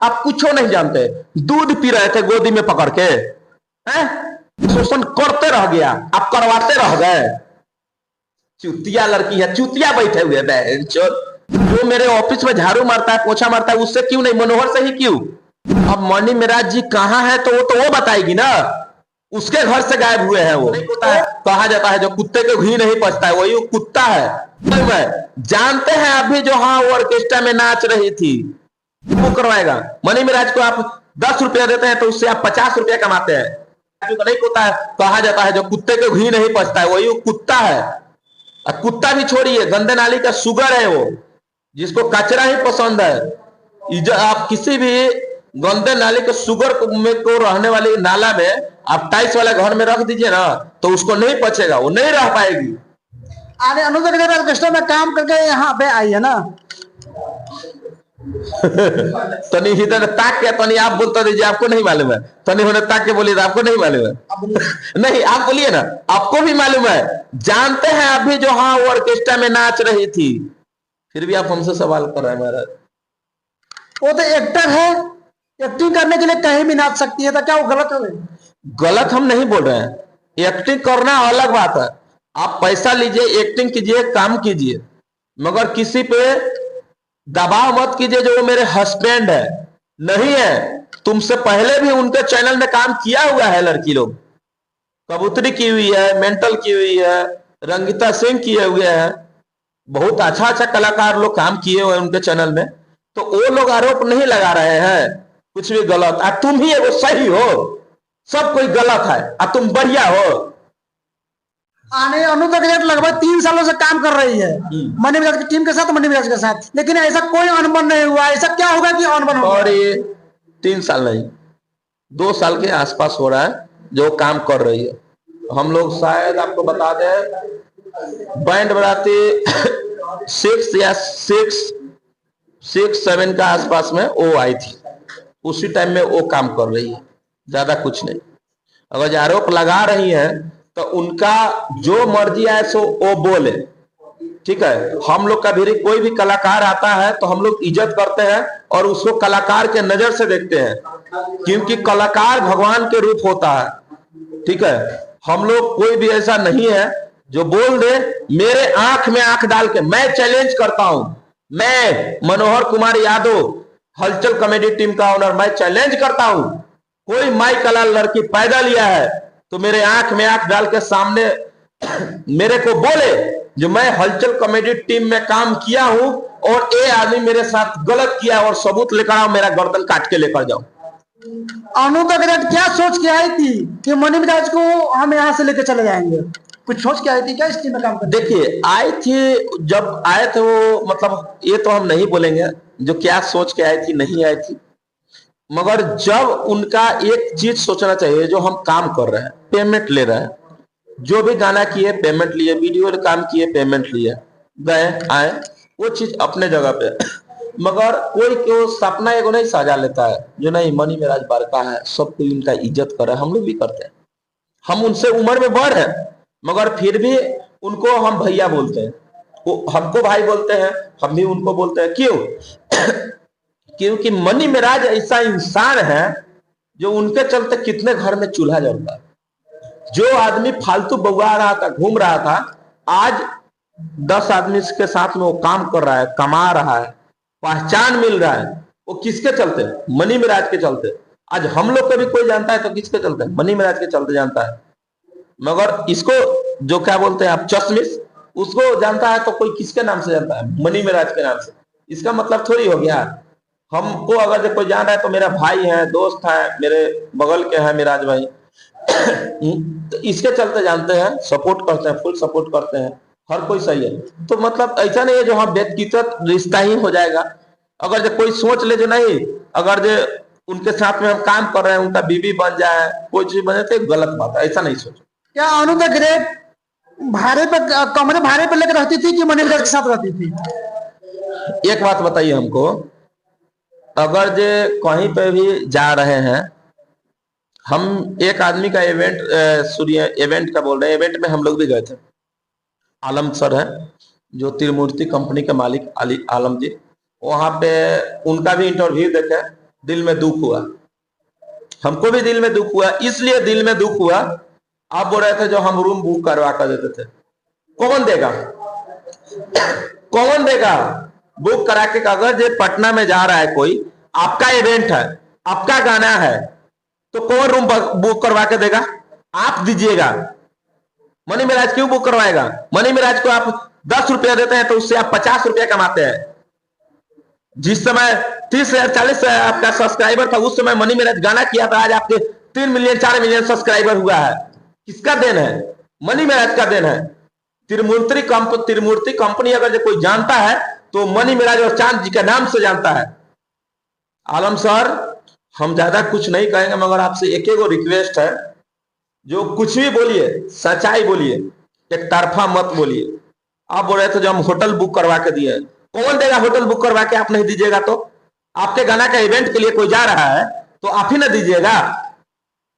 आप कुछ नहीं जानते। दूध पी रहे थे गोदी में पकड़ के, हैं? शोषण करते रह गया, आप करवाते रह गए। चुतिया लड़की है, चुतिया बैठे हुए जो मेरे ऑफिस में झाड़ू मारता है, पोछा मारता है, उससे क्यों नहीं, मनोहर से ही क्यों? अब मणि मिराज जी कहाँ है तो वो बताएगी ना। उसके घर से गायब हुए हैं वो। कहा जाता है जो कुत्ते के घी नहीं पचता है वही कुत्ता है। जानते हैं अभी जो, हाँ वो ऑर्केस्ट्रा में नाच रही थी, वो करवाएगा। मणि मिराज को आप 10 रुपया देते हैं तो उससे आप 50 रुपया कमाते हैं। नहीं होता है, कहा जाता है जो कुत्ते के घी नहीं पचता है वही कुत्ता है। कुत्ता भी छोड़िए, गंदे नाली का सुगर है वो, जिसको कचरा ही पसंद है। आप किसी भी गंदे नाली के सुगर में को रहने वाली नाला में आप टाइल्स वाला घर में रख दीजिए ना तो उसको नहीं पचेगा, वो नहीं रह पाएगी। अरे अनुदर ऑर्केस्ट्रा में काम करके यहाँ पे आई है ना। तनी इधर ताक के, तनी आप बोलता दीजिए, आपको नहीं मालूम है। तनी होने ताक के बोलिए, आपको नहीं मालूम है। नहीं आप बोलिए ना, आपको भी मालूम है। जानते हैं अभी जो, हाँ वो ऑर्केस्ट्रा में नाच रही थी, फिर भी आप हमसे सवाल कर रहे हैं महाराज। वो तो एक्टर है, एक्टिंग करने के लिए कहीं भी नाच सकती है, तो क्या वो गलत है? गलत हम नहीं बोल रहे हैं, एक्टिंग करना अलग बात है। आप पैसा लीजिए, एक्टिंग कीजिए, काम कीजिए, मगर किसी पे दबाव मत कीजिए जो वो मेरे हस्बैंड है, नहीं है। तुमसे पहले भी उनके चैनल में काम किया हुआ है लड़की लोग, कबूतरी की हुई है, मेंटल की हुई है, रंगीता सिंह किए हुए हैं, बहुत अच्छा अच्छा कलाकार लोग काम किए हुए हैं उनके चैनल में। तो वो लोग आरोप नहीं लगा रहे हैं कुछ भी गलत। तुम ही वो सही हो, सब कोई गलत है और तुम बढ़िया हो। आने अनुदर लगभग 3 सालों से काम कर रही है मणि मिराज की टीम के साथ, मणि मिराज के साथ, लेकिन ऐसा कोई अनबन नहीं हुआ। ऐसा क्या होगा कि अनबन होगा? और ये 3 साल नहीं, 2 साल के आसपास हो रहा है जो काम कर रही है। हम लोग शायद आपको बता दें, बैंड बजाते 6 या 6-7 का आसपास में वो आई थी, उसी टाइम में वो काम कर रही है, ज्यादा कुछ नहीं। अगर आरोप लगा रही है तो उनका जो मर्जी है सो वो बोले, ठीक है। हम लोग का भी कोई भी कलाकार आता है तो हम लोग इज्जत करते हैं और उसको कलाकार के नजर से देखते हैं, क्योंकि कलाकार भगवान के रूप होता है, ठीक है। हम लोग कोई भी ऐसा नहीं है जो बोल दे, मेरे आंख में आंख डाल के मैं चैलेंज करता हूं। मैं मनोहर कुमार यादव, हलचल कॉमेडी टीम का ओनर, मैं चैलेंज करता हूं, कोई माई कला लड़की पैदा लिया है तो मेरे आंख में आंख डाल के सामने मेरे को बोले जो मैं हलचल कॉमेडी टीम में काम किया हूं और ये आदमी मेरे साथ गलत किया और सबूत लेकर आओ, मेरा गर्दन काट के लेकर जाओ। अनुदर क्या सोच के आई थी कि मणि मिराज को हम यहाँ से लेके चले जाएंगे? कुछ सोच के आई थी क्या इस टीम में काम करने? देखिए आई थी, जब आए थे वो, मतलब ये तो हम नहीं बोलेंगे जो क्या सोच के आई थी, नहीं आई थी, मगर जब उनका एक चीज सोचना चाहिए, जो हम काम कर रहे हैं पेमेंट ले रहे हैं, जो भी गाना किए पेमेंट लिए, वीडियो काम किए पेमेंट लिए, गए आए, वो चीज अपने जगह पे। मगर कोई क्यों सपना एगो नहीं सजा लेता है जो नहीं मणि मिराज बड़का है, सब कोई उनका इज्जत करे, हम लोग भी करते हैं। हम उनसे उम्र में बड़ है मगर फिर भी उनको हम भैया बोलते हैं, वो हमको भाई बोलते हैं, हम भी उनको बोलते हैं। क्यों? क्योंकि मणि मिराज ऐसा इंसान है जो उनके चलते कितने घर में चूल्हा जलता है। जो आदमी फालतू बउआ रहा था, घूम रहा था, आज 10 आदमी के साथ में वो काम कर रहा है, कमा रहा है, पहचान मिल रहा है। वो किसके चलते? मणि मिराज के चलते। आज हम लोग को भी कोई जानता है तो किसके चलते? मणि मिराज के चलते जानता है। मगर इसको जो क्या बोलते हैं आप, चश्मिश, उसको जानता है तो कोई किसके नाम से जानता है? मणि मिराज के नाम से। इसका मतलब थोड़ी हो गया हमको अगर जो कोई जान रहा है तो मेरा भाई है, दोस्त है, मेरे बगल के है मिराज भाई, तो इसके चलते जानते हैं, सपोर्ट करते हैं, फुल सपोर्ट करते हैं, हर कोई सही है। तो मतलब ऐसा नहीं है जो हाँ व्यक्तिगत रिश्ता ही हो जाएगा। अगर जो कोई सोच ले जो नहीं, अगर जो उनके साथ में हम काम कर रहे हैं उनका बीवी बन जाए, कोई चीज बन जाए, तो गलत बात है, ऐसा नहीं सोचो। क्या अनु द ग्रेट भाड़े पे, कमरे भाड़े पे लेकर रहती थी कि मणि मिराज के साथ रहती थी? एक बात बताइए हमको, अगर जे कहीं पे भी जा रहे हैं, हम एक आदमी का इवेंट, सूर्य इवेंट का बोल रहे हैं, इवेंट में हम लोग भी गए थे। आलम सर है जो त्रिमूर्ति कंपनी के मालिक, आलम जी, वहां पे उनका भी इंटरव्यू देखे, दिल में दुख हुआ, हमको भी दिल में दुख हुआ। इसलिए दिल में दुख हुआ, आप बोल रहे थे जो हम रूम बुक करवा कर देते थे, कौन देगा? कौन देगा बुक करा के? अगर ये पटना में जा रहा है कोई, आपका इवेंट है, आपका गाना है, तो कौन रूम बुक करवा के देगा? आप दीजिएगा। मनी मिराज क्यों बुक करवाएगा? मनी मिराज को आप 10 रुपया देते हैं तो उससे आप 50 रुपया कमाते हैं। जिस समय 30 या 40 आपका सब्सक्राइबर था, उस समय मनी मिराज गाना किया था, आज आपके 3 मिलियन 4 मिलियन सब्सक्राइबर हुआ है। किसका देन है? मनी मिराज का देन है। त्रिमूर्ति कंपनी अगर जो कोई जानता है तो मनी मिराज और चांद जी के नाम से जानता है। आलम सर, हम ज्यादा कुछ नहीं कहेंगे, मगर आपसे एक रिक्वेस्ट है, जो कुछ भी बोलिए सच्चाई बोलिए, एक तरफा मत बोलिए। आप बोल रहे थे जो हम होटल बुक करवा के दिए, कौन देगा होटल बुक करवा के? आप नहीं दीजिएगा तो? आपके गाना का इवेंट के लिए कोई जा रहा है तो आप ही ना दीजिएगा।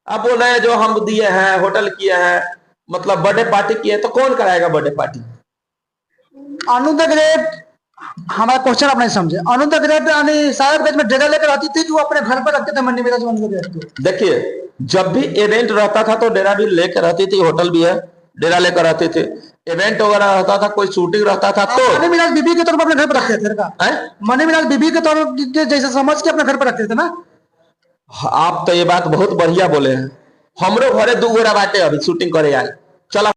आप बोल रहे हैं जो हम दिए हैं, होटल किए हैं, मतलब बर्थडे पार्टी किए, तो कौन कराएगा birthday party? Anu the great, हमारा क्वेश्चन आप नहीं समझे। अनु द ग्रेट यानी साहेबगंज में डेरा लेकर आती थी कि वो अपने घर पर रखते थे मनी मिराज अनु द ग्रेट को? देखिए, जब भी इवेंट रहता था तो डेरा भी लेकर रहती थी, होटल भी है, डेरा लेकर रहते थे। इवेंट वगैरह रहता था, कोई शूटिंग रहता था तो मनी मिराज बीबी के तौर पर अपने घर पर रखते थे का? मनी मिराज बीबी के तौर पर जैसे समझ के अपने घर पर रखते थे ना। आप तो ये बात बहुत बढ़िया बोले हैं। हमरो घरे 2 गोरा बाटे अभी शूटिंग करे आए, चला